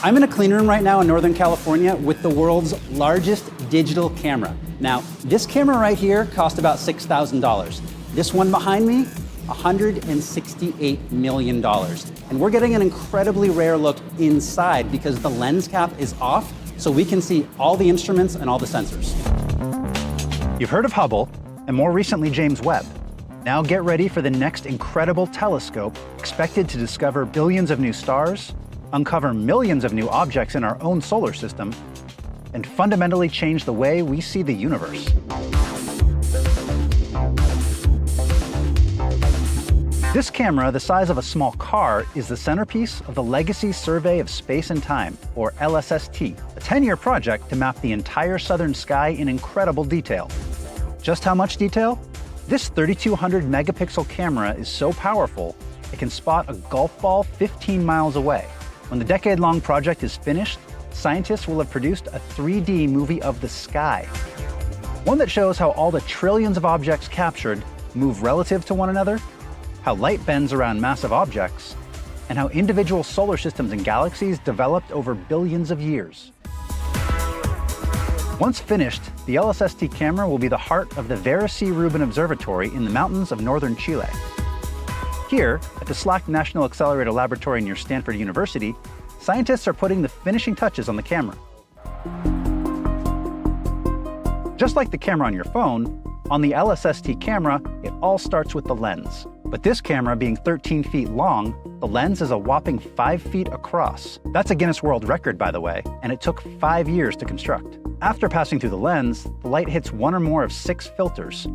I'm in a clean room right now in Northern California with the world's largest digital camera. Now, this camera right here cost about $6,000. This one behind me, $168 million. And we're getting an incredibly rare look inside because the lens cap is off, so we can see all the instruments and all the sensors. You've heard of Hubble, and more recently James Webb. Now get ready for the next incredible telescope expected to discover billions of new stars, uncover millions of new objects in our own solar system, and fundamentally change the way we see the universe. This camera, the size of a small car, is the centerpiece of the Legacy Survey of Space and Time, or LSST, a 10-year project to map the entire southern sky in incredible detail. Just how much detail? This 3,200 megapixel camera is so powerful, it can spot a golf ball 15 miles away. When the decade-long project is finished, scientists will have produced a 3D movie of the sky. One that shows how all the trillions of objects captured move relative to one another, how light bends around massive objects, and how individual solar systems and galaxies developed over billions of years. Once finished, the LSST camera will be the heart of the Vera C. Rubin Observatory in the mountains of northern Chile. Here, at the SLAC National Accelerator Laboratory near Stanford University, scientists are putting the finishing touches on the camera. Just like the camera on your phone, on the LSST camera, it all starts with the lens. But this camera being 13 feet long, the lens is a whopping 5 feet across. That's a Guinness World Record, by the way, and it took 5 years to construct. After passing through the lens, the light hits one or more of 6 filters,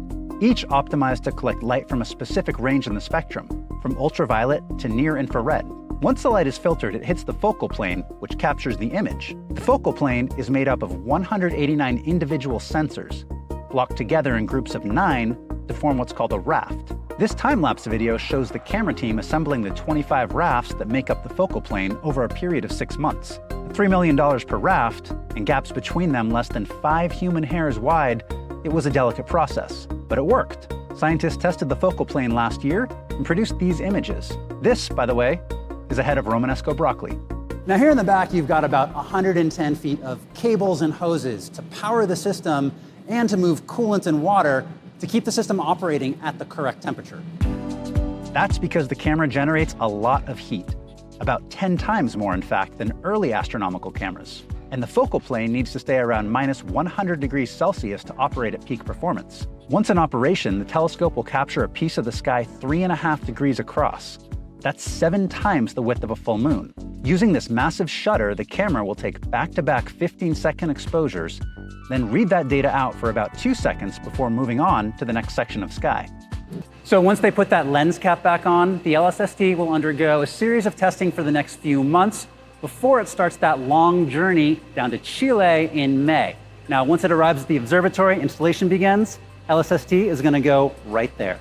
each optimized to collect light from a specific range in the spectrum, from ultraviolet to near-infrared. Once the light is filtered, it hits the focal plane, which captures the image. The focal plane is made up of 189 individual sensors, blocked together in groups of 9 to form what's called a raft. This time-lapse video shows the camera team assembling the 25 rafts that make up the focal plane over a period of 6 months. At $3 million per raft, and gaps between them less than 5 human hairs wide, it was a delicate process, but it worked. Scientists tested the focal plane last year and produced these images. This, by the way, is a head of Romanesco broccoli. Now here in the back, you've got about 110 feet of cables and hoses to power the system and to move coolant and water to keep the system operating at the correct temperature. That's because the camera generates a lot of heat, about 10 times more, in fact, than early astronomical cameras. And the focal plane needs to stay around minus 100 degrees Celsius to operate at peak performance. Once in operation, the telescope will capture a piece of the sky 3.5 degrees across. That's 7 times the width of a full moon. Using this massive shutter, the camera will take back-to-back 15-second exposures, then read that data out for about 2 seconds before moving on to the next section of sky. So once they put that lens cap back on, the LSST will undergo a series of testing for the next few months before it starts that long journey down to Chile in May. Now, once it arrives at the observatory, installation begins. LSST is going to go right there.